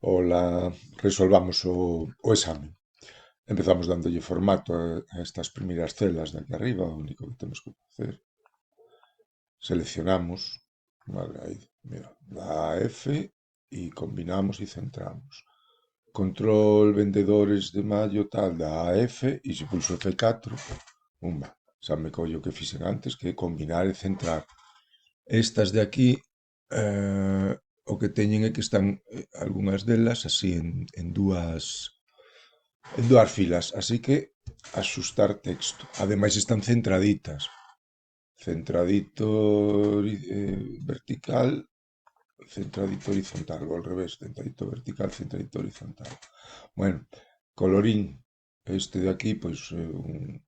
Ola, resolvamos o exame. Empezamos dándolle formato a estas primeiras celas de aquí arriba, o único que temos que facer. Seleccionamos, vale, aí, mira, da a F e combinamos e centramos. Control vendedores de maio tal da a F e se pulso F4, umba, xa me collo o que fixen antes, que é combinar e centrar. Estas de aquí, o que teñen é que están algunhas delas así en dúas filas, así que axustar texto. Ademais están centraditas. Centradito vertical, centradito horizontal, ou ao revés, centradito vertical, centradito horizontal. Bueno, colorín, este de aquí, pois un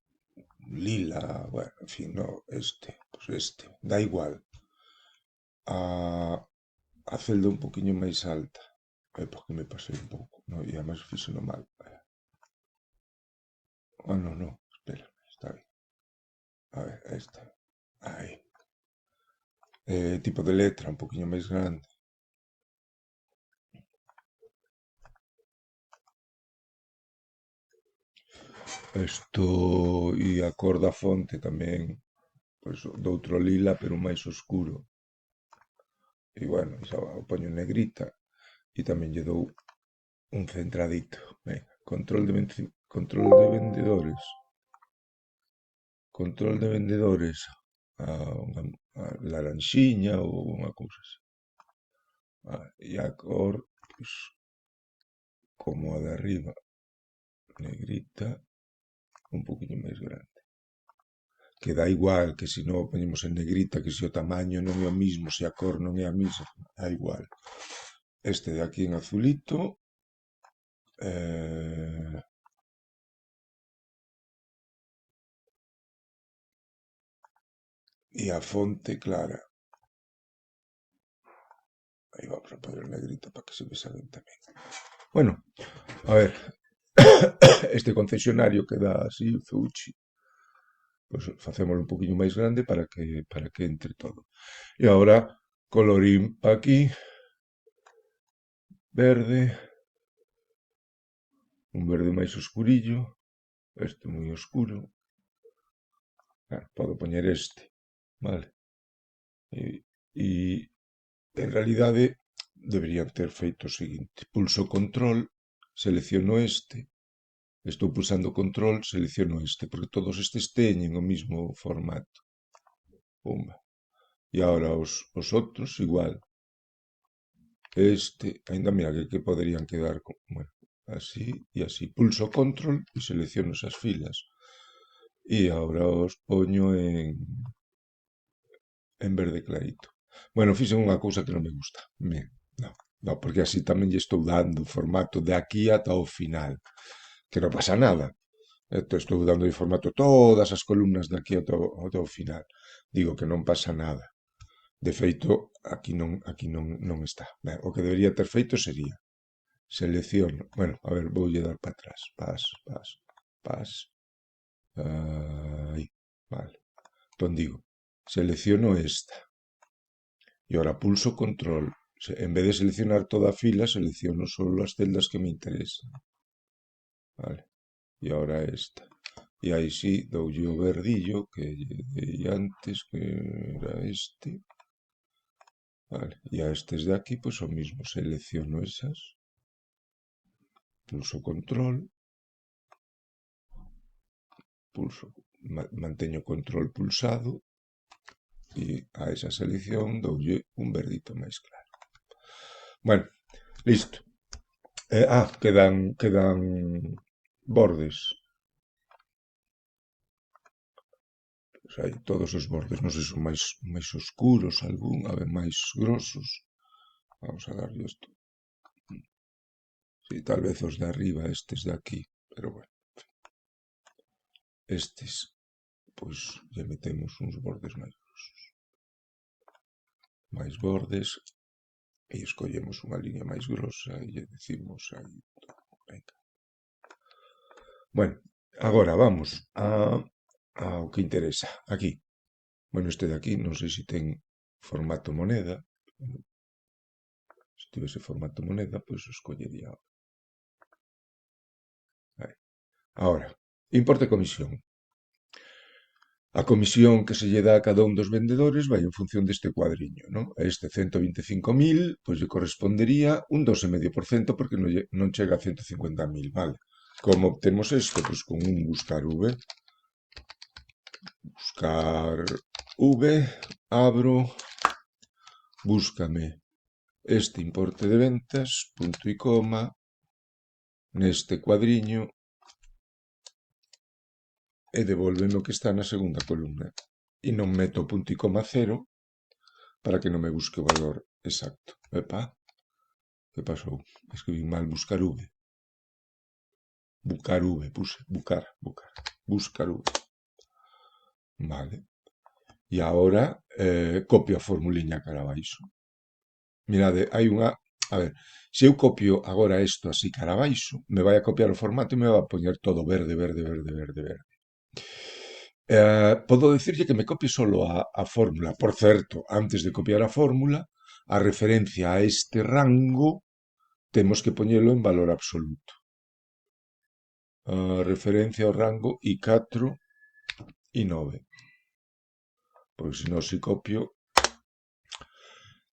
lila, bueno, en fin, no, pois este, dá igual. A celda un poquinho máis alta. É porque me pasei un pouco, no, e además fixo mal. Ah, no, no, espera, está bien. A ver, esta. Aí. Tipo de letra un poquinho máis grande. Isto e a cor da fonte tamén, pois, do outro lila, pero máis oscuro. E bueno, xa o poño en negrita e tamén lle dou un centradito. Venga, control de vendedores. Control de vendedores. A laranxiña ou unha cousa así. E a cor, pois, como a de arriba, negrita, un poquinho máis grande. Que dá igual, que se non o poñemos en negrita, que se o tamaño non é o mismo, se a cor non é a mesma, dá igual. Este de aquí en azulito, e a fonte clara. Aí vamos a poner negrita para que se vexa ben tamén. Bueno, a ver, este concesionario que dá así, Feuchi, pois facémolo un poquinho máis grande para que entre todo. E agora, colorín pa aquí, verde, un verde máis oscurillo, este moi oscuro. Podo poñer este, vale? E en realidade deberían ter feito o seguinte: pulso control, selecciono este, estou pulsando control, selecciono este, porque todos estes teñen o mismo formato. Pumba. E agora os outros igual. Este, ainda mira que poderían quedar bueno, así e así. Pulso control e selecciono esas filas. E agora os poño en verde clarito. Bueno, fixen unha cousa que non me gusta. No, porque así tamén lle estou dando formato de aquí ata o final. Que non pasa nada. Estou dando de formato todas as columnas de aquí ata o final. Digo que non pasa nada. De feito, aquí non está. O que debería ter feito sería selecciono. Bueno, a ver, voulle dar para atrás. Pas. Aí, vale. Entón digo, selecciono esta. E ahora pulso control. En vez de seleccionar toda a fila, selecciono solo as celdas que me interesan. Vale. E ahora esta. E aí sí, doulle o verdillo que lle dei antes, que era este. Vale. E a estes de aquí, pois o mismo. Selecciono esas. Pulso control. Manteño control pulsado. E a esa selección doulle un verdito máis claro. Bueno, listo. Quedan bordes. Pois hai todos os bordes, non sei se son máis oscuros, algún, a ver, máis grosos. Vamos a darlle isto. Sí, tal vez os de arriba, estes de aquí, pero bueno. Estes, pois, lle metemos uns bordes máis grosos. Máis bordes, e escollemos unha liña máis grosa e lle decimos aí. Venga. Bueno, agora vamos ao que interesa. Aquí. Bueno, este de aquí, non sei se ten formato moneda. Se tivese formato moneda, pois o escollería. Aí. Ahora, importe e comisión. A comisión que se lle dá a cada un dos vendedores vai en función deste cuadriño, non? A este 125.000, pois lle correspondería un 2,5% porque non chega a 150.000, vale? Como obtemos isto? Pois con un buscar V. Buscar V, abro, búscame este importe de ventas, punto e coma, neste cuadriño, e devolveme o que está na segunda columna. E non meto punto e coma cero para que non me busque o valor exacto. Epa, que pasou? Escribí mal buscar V. Buscar V, puse, buscar. Buscar V. Vale. E agora copio a formuliña cara abaixo. Mirade, hai unha... A ver, se eu copio agora isto así cara abaixo, me vai a copiar o formato e me vai a poñer todo verde. Podo dicirlle que me copie solo a fórmula. Por certo, antes de copiar a fórmula, a referencia a este rango temos que poñelo en valor absoluto. A referencia ao rango I4 e 9. Porque senón se copio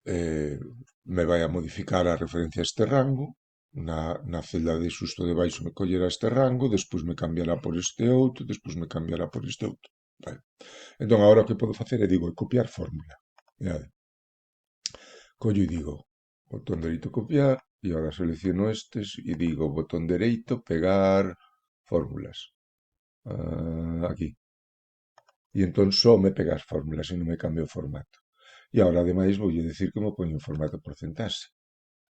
me vai a modificar a referencia a este rango. Na celda de xusto de baixo me collerá este rango, despois me cambiará por este outro, despois me cambiará por este outro. Vale. Entón, agora o que podo facer é, digo, copiar fórmula. Mirade. Collo e digo, botón dereito copiar, e agora selecciono estes e digo, botón dereito, pegar fórmulas. Aquí. E entón só me pega as fórmulas e non me cambia o formato. E agora, ademais, voulle decir que me poño en formato porcentaxe.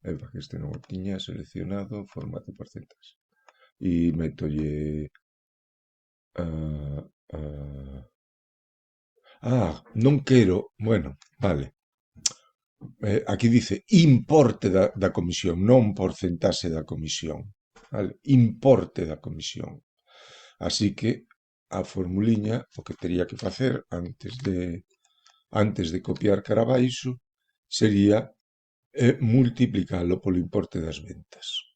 Para que este non o tiña seleccionado, formato porcentaxe. E metolle... non quero... Bueno, vale. Aquí dice importe da comisión, non porcentaxe da comisión. Vale? Importe da comisión. Así que a formuliña, o que tería que facer antes de copiar cara abaixo, sería multiplicalo polo importe das ventas.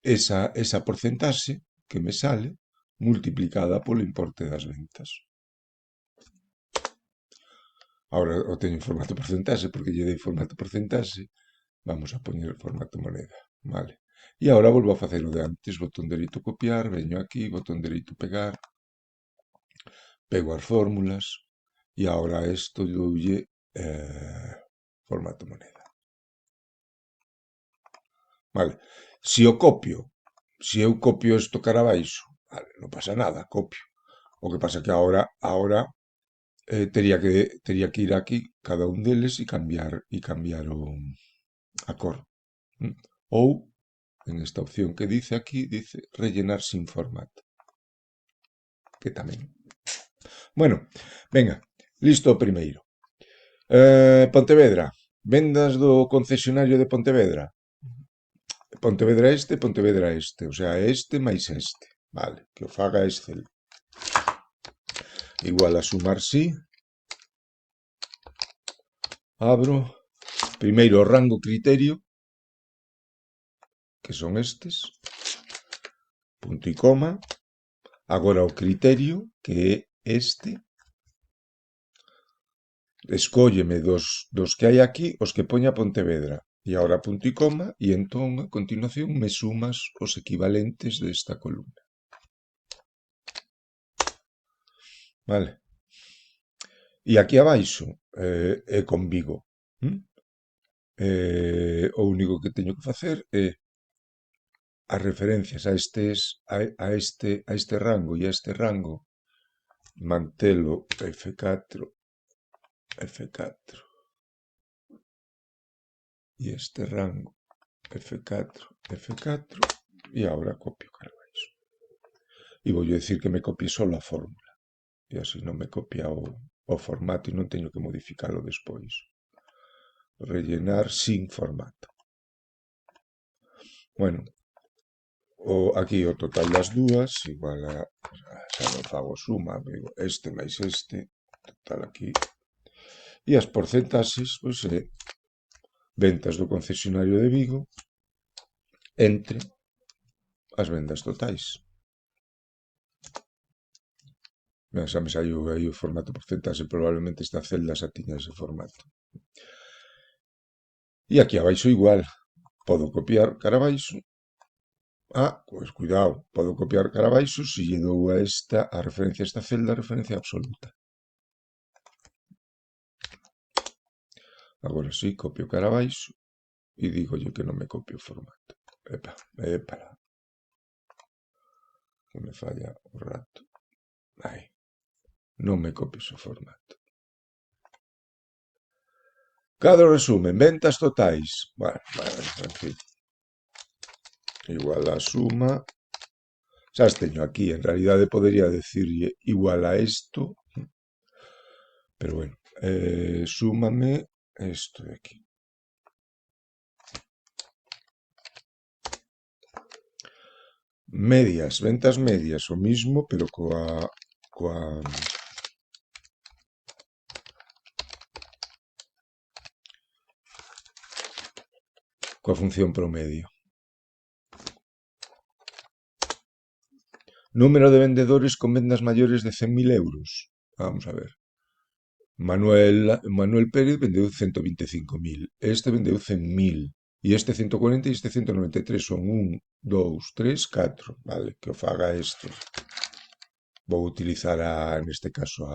Esa porcentaxe que me sale multiplicada polo importe das ventas. Agora o teño en formato porcentaxe porque lle dei formato porcentaxe. Vamos a poñer formato moneda. Vale. E agora volvo a facer o de antes. Botón dereito copiar, veño aquí, botón dereito pegar, pego as fórmulas e agora isto doulle formato moneda. Vale. Se eu copio isto cara abaixo, vale, non pasa nada, copio. O que pasa que agora tería que ir aquí cada un deles e cambiar a cor. Ou, en esta opción que dice aquí, dice rellenar sin formato. Que tamén. Bueno, venga, listo o primeiro. Pontevedra, vendas do concesionario de Pontevedra. Pontevedra este, o sea, este máis este. Vale, que o faga Excel. Igual a sumar sí. Abro. Primeiro o rango criterio, que son estes. Punto e coma. Agora o criterio, que é este. Escólleme dos que hai aquí os que poña Pontevedra. E agora punto e coma, e entón, a continuación, me sumas os equivalentes desta columna. Vale. E aquí abaixo é con Vigo. O único que teño que facer é as referencias a este rango e a este rango mantelo F4 e este rango F4 e agora copio cara abaixo. E vou dicir que me copie só a fórmula e así non me copia o formato e non teño que modificalo despois. Rellenar sin formato. Bueno, aquí o total das dúas igual a, xa non fago suma, este máis este, total aquí. E as porcentaxes, pois é ventas do concesionario de Vigo entre as vendas totais. Xa me saiu aí o formato porcentaxe, probablemente esta celda xa tiña ese formato. E aquí abaixo igual, podo copiar cara abaixo. Pois cuidado, podo copiar cara abaixo se lle dou a referencia a esta celda, a referencia absoluta. Agora sí, copio cara abaixo e digolle que non me copie o formato. Epala. Que me falla o rato. Aí. Non me copies o formato. Cadro resumen, ventas totais. Bueno, en fin. Igual a suma. Xa as teño aquí. En realidade podería decirlle igual a isto. Pero bueno. Súmame isto de aquí. Medias, ventas medias. O mismo, pero coa función promedio. Número de vendedores con vendas maiores de 100.000 euros. Vamos a ver. Manuel Pérez vendeu 125.000. Este vendeu 100.000. E este 140 e este 193. Son 1, 2, 3, 4. Vale, que o faga este. Vou utilizar neste caso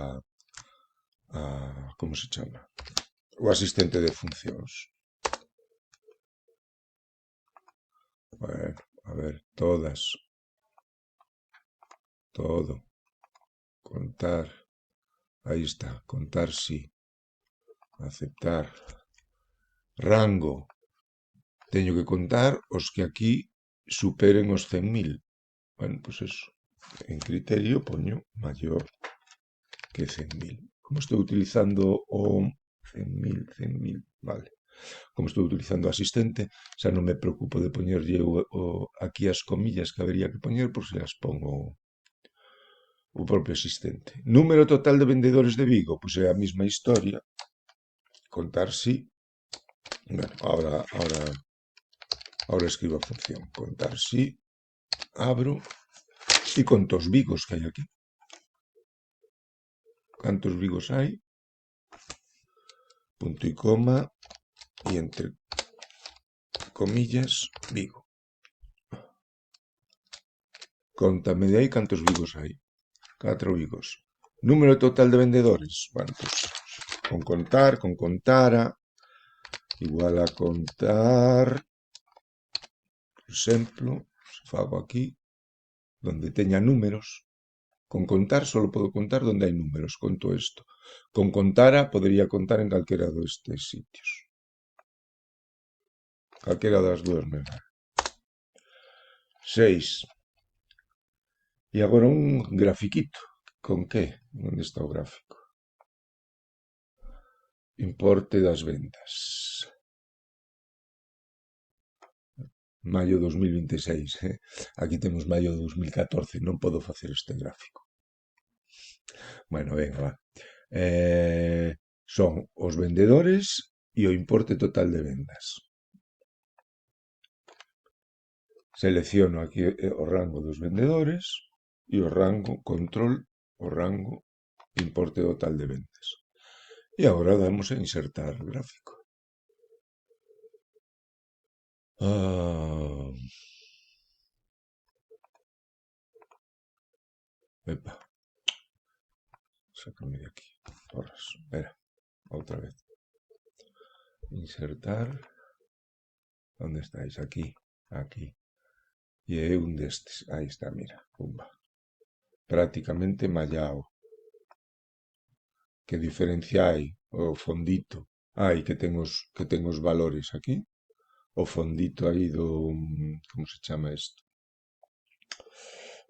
como se chama? O asistente de funcións. Bueno, a ver, todas. Todo. Contar. Aí está. Contar sí. Aceptar. Rango. Teño que contar os que aquí superen os 100.000. Bueno, pues eso. En criterio poño maior que 100.000. Como estou utilizando o 100.000, vale. Como estou utilizando o asistente, xa non me preocupo de poñerlle aquí as comillas que habería que poñer, por se as pongo o propio asistente. Número total de vendedores de Vigo, pois é a mesma historia. Contar sí. Bueno, ahora escribo a función. Contar sí. Abro e conto os Vigos que hai aquí. Cantos Vigos hai? Punto e coma e entre comillas Vigo. Contame de aí cantos Vigos hai. 4 Vigos. Número total de vendedores. Bueno, pues con contara, igual a contar, por exemplo, se fago aquí, donde teña números. Con contar solo podo contar donde hai números, conto isto. Con contara podería contar en calquera destes sitios. Calquera das dúas me vale. 6. E agora un grafiquito. Con que? Onde está o gráfico? Importe das vendas. Maio 2026. Aquí temos maio 2014. Non podo facer este gráfico. Bueno, venga, va. Son os vendedores e o importe total de vendas. Selecciono aquí o rango dos vendedores e o rango control, o rango importe total de vendas. E agora damos a insertar gráfico. Epa. Sácame de aquí. Porras. Espera. Outra vez. Insertar. Onde estáis? Aquí. Aquí. E é un destes. Aí está, mira. Pumba. Prácticamente mallao. Que diferencia hai? O fondito. Aí que ten os valores aquí. O fondito aí do... Como se chama isto?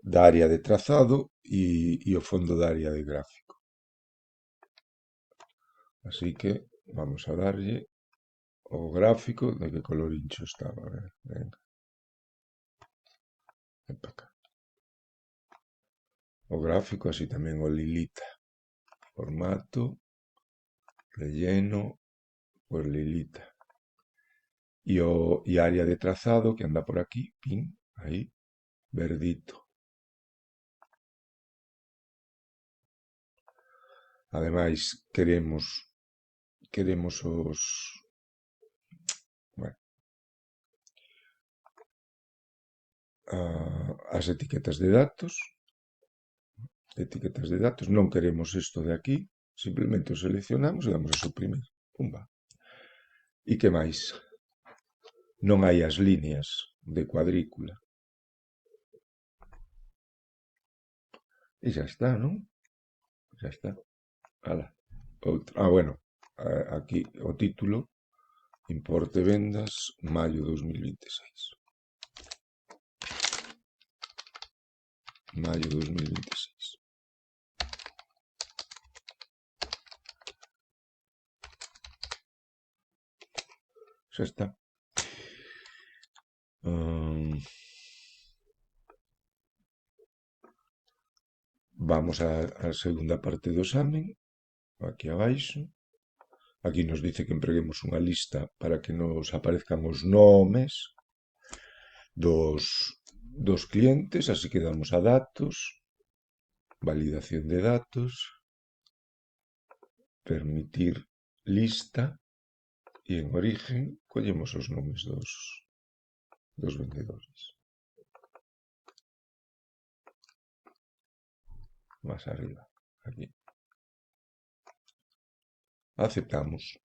Da área de trazado e o fondo da área de gráfico. Así que vamos a darlle o gráfico. De que colorincho estaba? A ver, venga. Ven para acá. O gráfico, así tamén o lilita. Formato, relleno, por lilita. e a área de trazado que anda por aquí, pin, aí, verdito. Ademais, queremos bueno, as etiquetas de datos, non queremos isto de aquí, simplemente o seleccionamos e damos a suprimir. Pumba. E que máis? Non hai as líneas de cuadrícula. E xa está, non? Xa está. Ala. Outra. Bueno, aquí o título, importe vendas, maio 2026. Maio 2026. Xa está. Vamos á segunda parte do examen, aquí abaixo. Aquí nos dice que empreguemos unha lista para que nos aparezcan os nomes dos clientes, así que damos a datos, validación de datos, permitir lista, e en origen collemos os nomes dos vendedores. Más arriba, aquí. Aceptamos.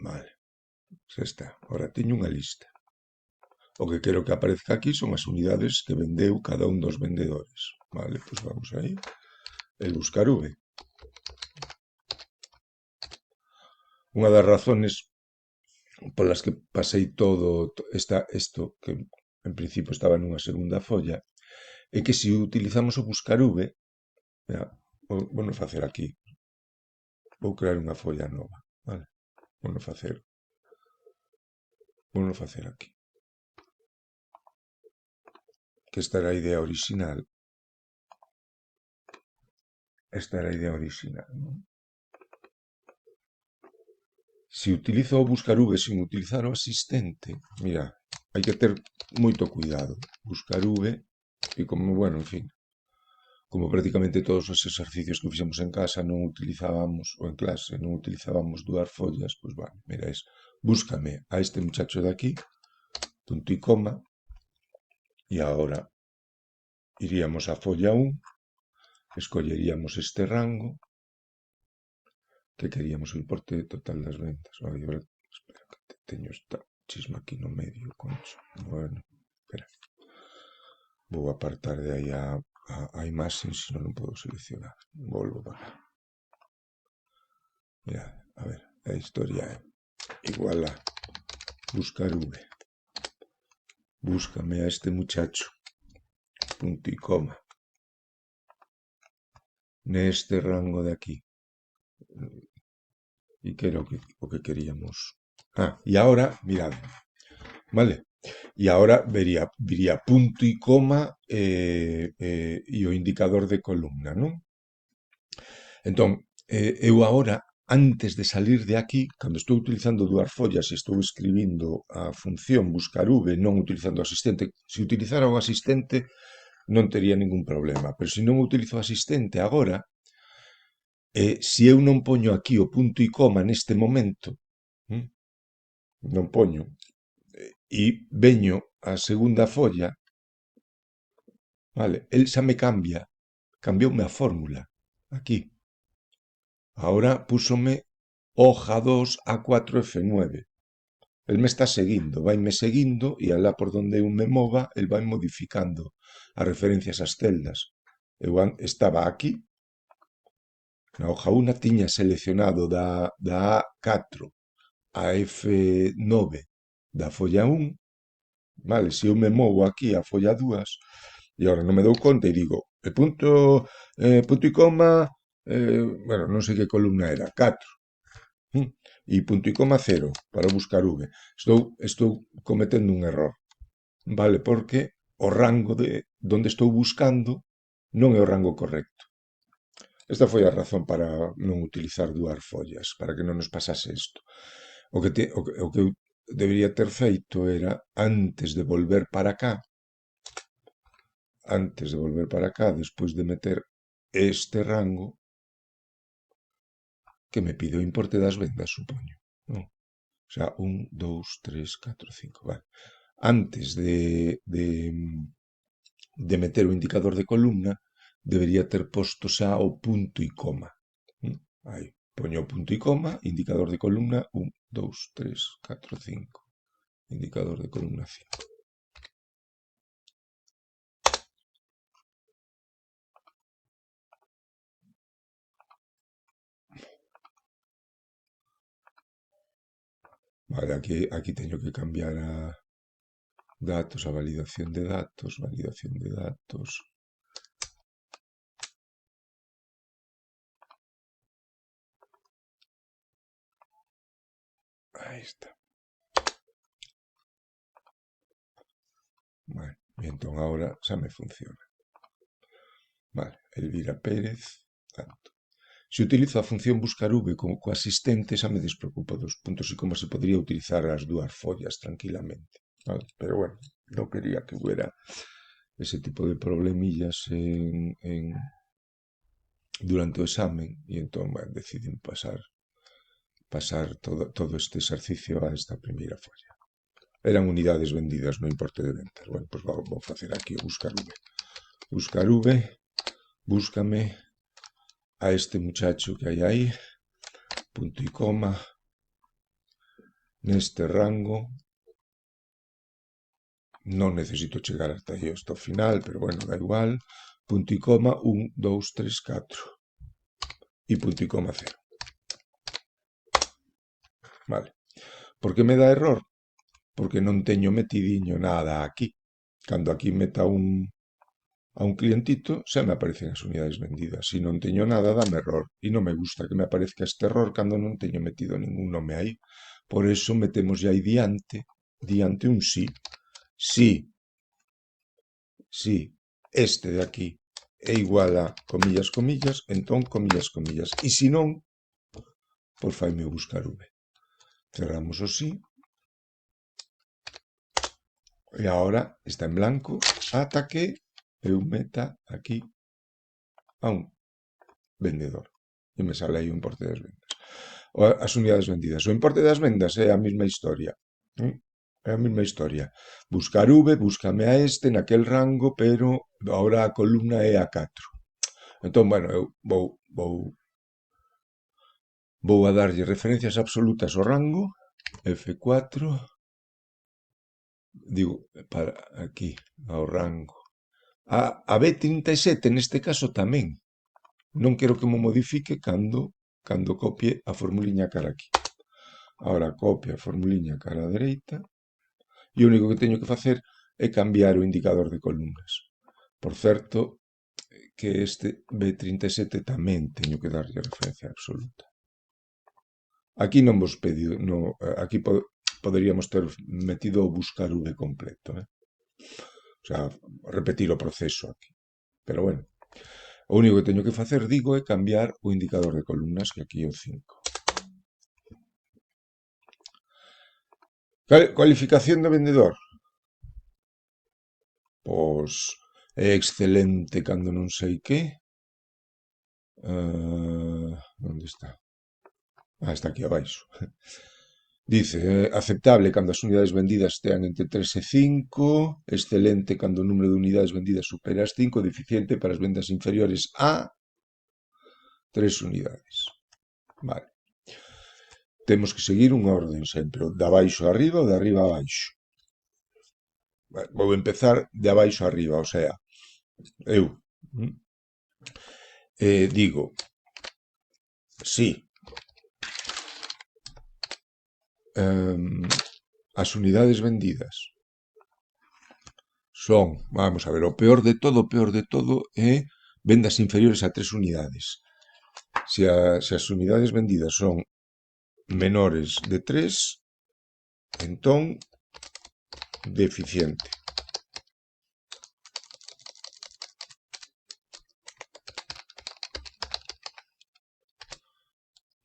Vale, xa está. Ahora teño unha lista. O que quero que aparezca aquí son as unidades que vendeu cada un dos vendedores. Vale, pois vamos aí. El buscar V. Unha das razones polas que pasei todo isto, que en principio estaba nunha segunda folla, é que se utilizamos o buscar V, vou non facer aquí, vou crear unha folla nova, vale? Vou non facer aquí. Que esta era a idea original. Esta era a idea original, non? Se utilizo o buscar V sin utilizar o asistente, mira, hai que ter moito cuidado. Buscar V, e como, bueno, en fin, como prácticamente todos os exercicios que fixemos en casa non utilizábamos, ou en clase, non utilizábamos dúas follas, pois, bueno, mira, búscame a este muchacho de aquí, punto e coma, e agora iríamos a folla 1, escolleríamos este rango, que queríamos o importe total das ventas. Espera, que teño esta chisma aquí no medio, concho. Bueno, espera. Vou apartar de aí a imaxe, senón non podo seleccionar. Volvo para cá. Mira, a ver, a historia é igual a buscar V. Búscame a este muchacho, punto e coma, neste rango de aquí. E que era o que queríamos. E agora, mirad, vale? E agora viría punto e coma e o indicador de columna, non? Entón, eu agora, antes de salir de aquí, cando estou utilizando dúas follas e estou escribindo a función buscar V, non utilizando o asistente, se utilizara o asistente non tería ningún problema, pero se non utilizo o asistente agora, se eu non poño aquí o punto e coma neste momento, non poño, e veño a segunda folla, vale, el xa me cambioume a fórmula, aquí. Ahora púsome hoja 2 A4 F9. El me está seguindo, vaime seguindo e alá por donde eu me mova, el vai modificando as referencias ás celdas. Eu estaba aquí, na hoja 1 tiña seleccionado da A4 a F9 da folla 1, vale, se eu me movo aquí a folla 2 e agora non me dou conta e digo, punto e coma, bueno, non sei que columna era, 4, e punto e coma 0 para buscar V. Estou cometendo un error, vale, porque o rango de onde estou buscando non é o rango correcto. Esta foi a razón para non utilizar dúas follas, para que non nos pasase isto. O que eu debería ter feito era, antes de volver para acá, despois de meter este rango, que me pide o importe das vendas, supoño, non? O sea, 1, 2, 3, 4, 5, vale. Antes de meter o indicador de columna, debería ter posto xa o punto e coma. Aí, poño o punto e coma, indicador de columna, 1, 2, 3, 4, 5. Indicador de columna 5. Vale, aquí teño que cambiar a datos, a validación de datos, validación de datos. Aí está. Vale, e entón agora xa me funciona. Vale, Elvira Pérez, tanto. Se utilizo a función buscar v como coasistente, xa me despreocupa dos puntos e como se podría utilizar as dúas follas tranquilamente. Vale, pero bueno, non quería que hubiera ese tipo de problemillas durante o examen e entón deciden pasar todo este exercicio a esta primeira folla. Eran unidades vendidas no importe de ventas. Bueno, pues vou facer aquí o buscar v. Buscar v, búscame a este muchacho que hai aí, punto e coma, neste rango. Non necesito chegar hasta aí hasta o final, pero bueno, da igual. Punto e coma, 1, 2, 3, 4. E punto e coma 0. Vale. Por que me dá error? Porque non teño metidiño nada aquí. Cando aquí meta a un clientito, xa me aparecen as unidades vendidas. Se non teño nada, dame error. E non me gusta que me aparezca este error cando non teño metido ningún nome aí. Por eso metemos aí diante un sí. Si este de aquí é igual a comillas, comillas, entón comillas, comillas. E se non, pois faime o buscar v. Cerramos o sí. E agora está en blanco ata que eu meta aquí a un vendedor. E me sale aí o importe das vendas. As unidades vendidas. O importe das vendas é a mesma historia. É a mesma historia. Buscar v, búscame a este naquel rango, pero agora a columna é a 4. Entón, bueno, eu vou a darlle referencias absolutas ao rango, F4, digo, para aquí, ao rango. A B37 neste caso tamén. Non quero que me modifique cando copie a formuliña cara aquí. Agora copia a formuliña cara a dereita e o único que teño que facer é cambiar o indicador de columnas. Por certo, que este B37 tamén teño que darlle referencia absoluta. Aquí non vos pedido, aquí poderíamos ter metido o buscar v completo, O sea, repetir o proceso aquí. Pero bueno, o único que teño que facer, digo, é cambiar o indicador de columnas, que aquí é o 5. Cualificación do vendedor. Pois é excelente cando non sei que. Onde está? Está aquí abaixo. Dice, aceptable cando as unidades vendidas estean entre 3 e 5, excelente cando o número de unidades vendidas supera as 5, deficiente para as vendas inferiores a 3 unidades. Vale. Temos que seguir unha orden sempre, de abaixo a arriba ou de arriba a abaixo. Vou empezar de abaixo a arriba, o sea, eu digo, si as unidades vendidas son, vamos a ver, o peor de todo é vendas inferiores a 3 unidades. Se as unidades vendidas son menores de 3, entón deficiente.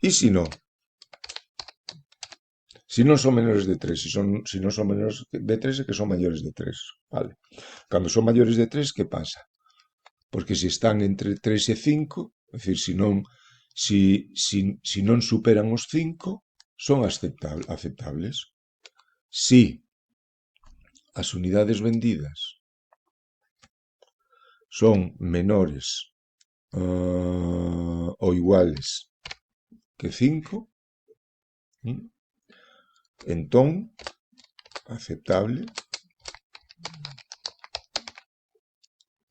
E se non? Si non son menores de 3, si non son menores de 3 é que son maiores de 3, vale? Cando son maiores de 3, que pasa? Porque se están entre 3 e 5, é dicir, si non superan os 5, son aceptables. Si as unidades vendidas son menores ou iguales que 5, entón, aceptable.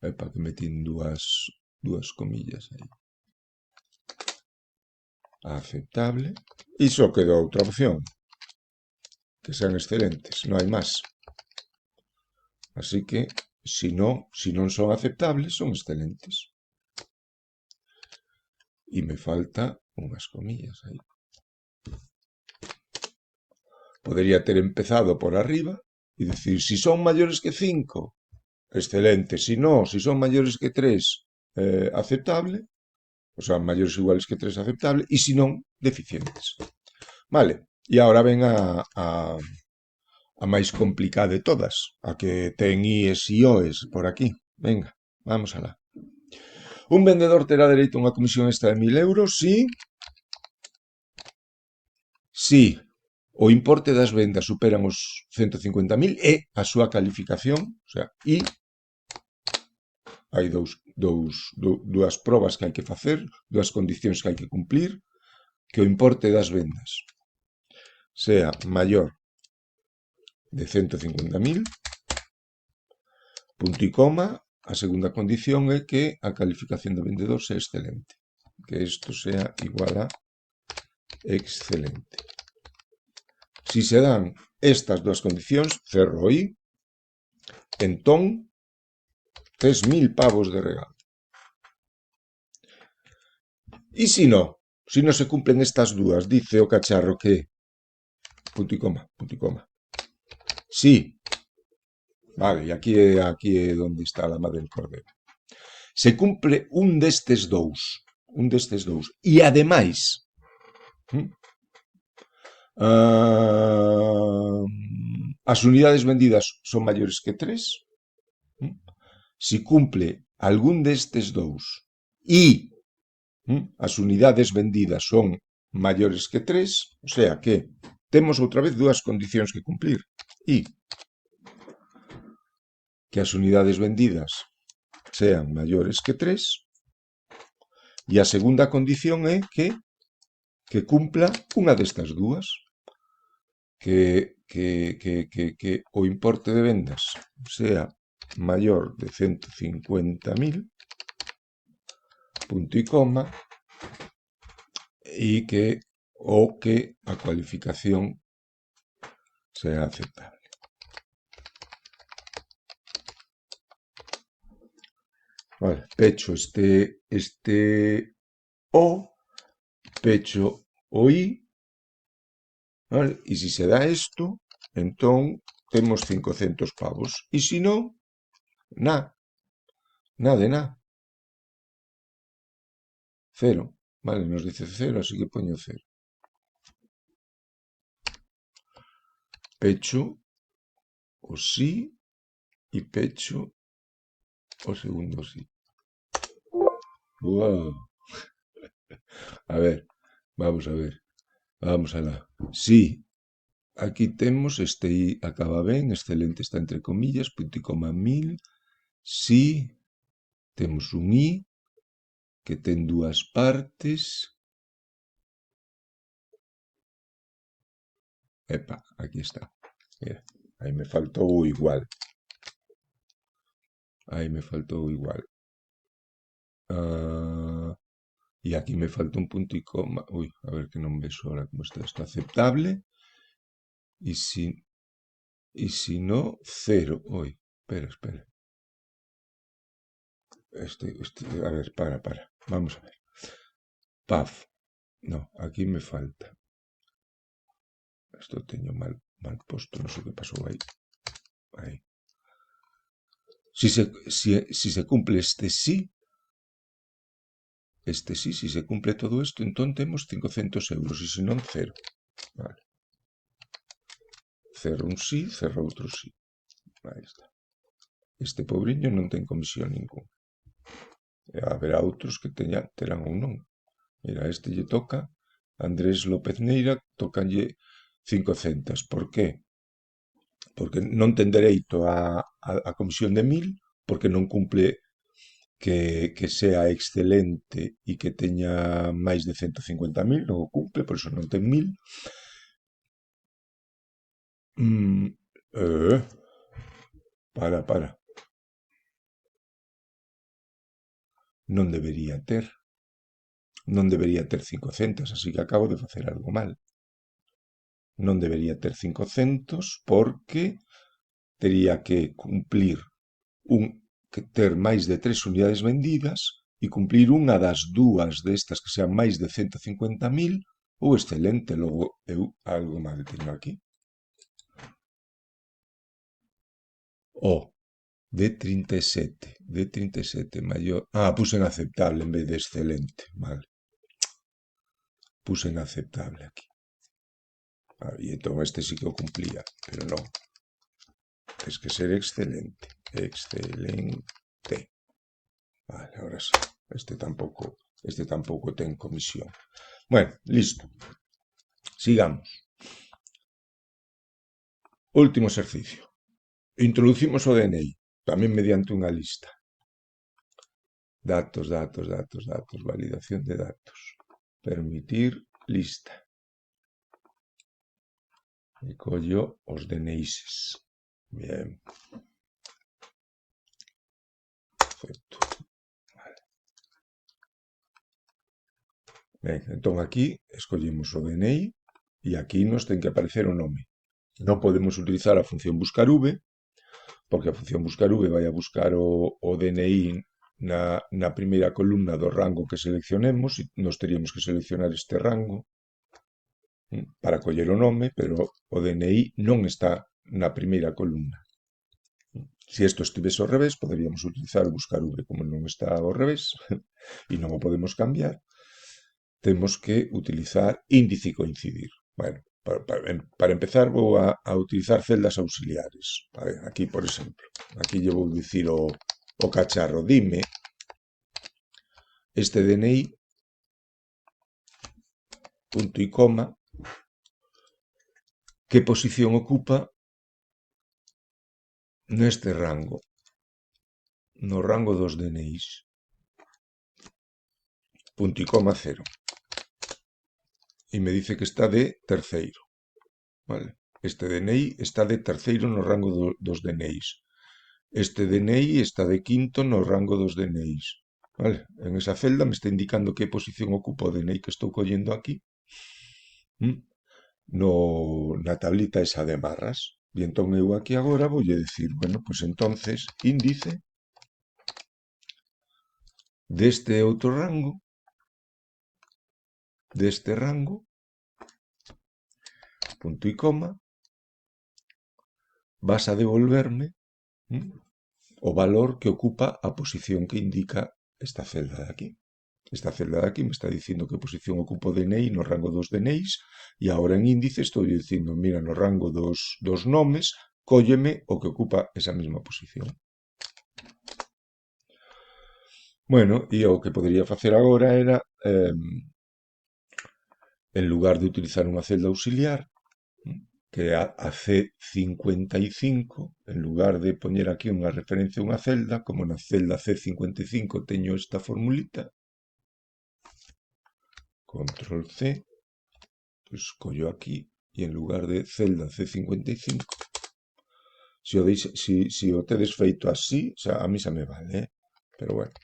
Epa, que metín dúas comillas aí. Aceptable. E só queda outra opción, que sean excelentes, non hai máis. Así que, si non son aceptables, son excelentes. E me falta unhas comillas aí. Podería ter empezado por arriba e dicir, si son maiores que 5, excelente. Si son maiores que 3, aceptable. O sea, maiores ou iguales que 3, aceptable. E si non, deficientes. Vale, e agora ven a máis complicada de todas, a que ten IES e OES por aquí. Venga, vamos alá. Un vendedor terá dereito a unha comisión extra de 1.000 euros si o importe das vendas superan os 150.000 e a súa calificación, o sea, e hai dúas probas que hai que facer, dúas condicións que hai que cumplir, que o importe das vendas sea maior de 150.000, punto e coma. A segunda condición é que a calificación do vendedor sea excelente, que isto sea igual a excelente. Si se dan estas dúas condicións, cerro aí, entón tes 1.000 pavos de regalo. E si non se cumplen estas dúas, dice o cacharro que punto e coma. Si, vale, e aquí é onde está a lama del cordero. Se cumple un destes dous, e ademais as unidades vendidas son maiores que 3, si cumple algún destes dous e as unidades vendidas son maiores que 3, o sea que temos outra vez dúas condicións que cumplir. E que as unidades vendidas sean maiores que 3, e a segunda condición é que cumpla unha destas dúas, que o importe de vendas sea maior de 150.000, punto e coma, e que a cualificación sea aceptable. Vale, pecho este O, pecho o I, vale? E se se dá isto, entón temos 500 pavos. E se non, nada. Cero. Vale, nos dice 0, así que poño 0. Pecho o sí e pecho o segundo sí. Wow. A ver, vamos alá. Sí, aquí temos este I acaba ben, excelente está entre comillas, punto e coma 1.000. Si temos un I que ten dúas partes. Epa, aquí está. Mira, aí me faltou o igual. E aquí me falta un punto e coma. Ui, a ver que non vexo ahora como está. Está aceptable. E si no, 0. Ui, espera. A ver, para. Vamos a ver. Paf. No, aquí me falta. Esto teño mal posto, non sei o que pasou aí. Aí. Si se cumple este sí, si se cumple todo isto, entón temos 500 euros, e se non, 0. Vale. cerro un sí, cerro outro sí. Aí está. Este pobriño non ten comisión ningún. E haberá outros que terán ou non. Mira, a este lle toca Andrés López Neira, tocanlle 500. Por qué? Porque non ten dereito a comisión de 1000, porque non cumple que sea excelente e que teña máis de 150.000, non o cumple, por iso non ten 1000. Eh, para. Non debería ter. Non debería ter 500, así que acabo de facer algo mal. Non debería ter 500 porque tería que cumplir que ter máis de 3 unidades vendidas e cumplir unha das dúas destas que sean máis de 150.000 ou excelente. Logo eu algo mal teño aquí. De 37. De 37 maior. Puse en aceptable en vez de excelente. Vale. Puse en aceptable aquí. E entón este sí que o cumplía, pero non. Tens que ser excelente. Excelente. Vale, ahora sí. Este tampouco ten comisión. Bueno, listo. Sigamos. Último exercicio. Introducimos o DNI, tamén mediante unha lista. Datos, validación de datos. Permitir lista. E collo os DNIs. Bien. Perfecto. Vale. Ben, entón aquí escollimos o DNI e aquí nos ten que aparecer o nome. Non podemos utilizar a función buscar V, porque a función buscar V vai a buscar o DNI na primeira columna do rango que seleccionemos e nos teríamos que seleccionar este rango para coller o nome, pero o DNI non está na primeira columna. Se isto estivese ao revés, poderíamos utilizar o buscar V. Como non está ao revés e non o podemos cambiar, temos que utilizar índice e coincidir. Bueno, para empezar vou a utilizar celdas auxiliares. Aquí, por exemplo, aquí lle vou dicir o cacharro, dime este DNI, punto e coma, que posición ocupa neste rango, no rango dos DNIs. Punto e coma 0. E me dice que está de terceiro. Vale. Este DNI está de terceiro no rango dos DNIs. Este DNI está de quinto no rango dos DNIs. Vale. En esa celda me está indicando que posición ocupa o DNI que estou collendo aquí. Na tablita esa de barras. E entón eu aquí agora voulle decir, bueno, pois entonces índice deste outro rango, punto e coma, vas a devolverme o valor que ocupa a posición que indica esta celda de aquí. Esta celda de aquí me está dicindo que posición ocupa o DNI no rango dos DNIs e agora en índice estou dicindo, mira, no rango dos nomes, cólleme o que ocupa esa mesma posición. Bueno, e o que podería facer agora era, en lugar de utilizar unha celda auxiliar, que é a C55, en lugar de poñer aquí unha referencia a unha celda, como na celda C55 teño esta formulita, control C, pois collo aquí, e en lugar de celda C55, se o tedes feito así, xa, a mí xa me vale, pero bueno,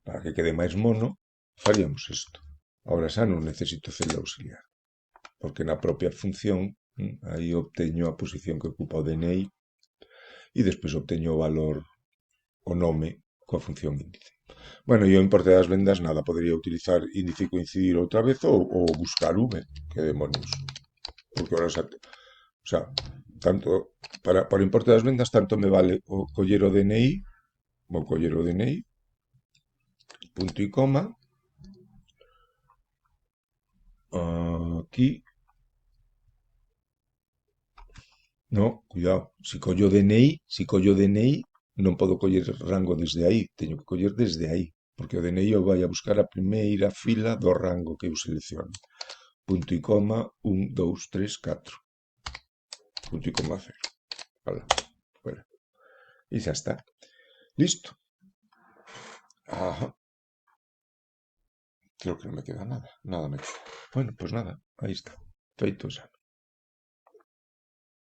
para que quede máis mono, faríamos isto. Ahora xa non necesito celda auxiliar, porque na propia función aí obteño a posición que ocupa o DNI e despois obteño o valor, o nome, coa función índice. Bueno, e o importe das vendas, nada, podería utilizar índice e coincidir outra vez ou buscar V, que demonios. Porque ahora xa, tanto, para o importe das vendas, tanto me vale o coller o DNI, vou coller o DNI, punto e coma, aquí, No, cuidado, se collo o DNI, non podo coller rango desde aí, teño que coller desde aí, porque o DNI o vai a buscar a primeira fila do rango que eu selecciono. Punto e coma, 1, 2, 3, 4. Punto e coma 0. Hala, fuera. E xa está. Listo. Ajá. Creo que non me queda nada. Nada me queda. Bueno, pues nada, aí está. Feito xa.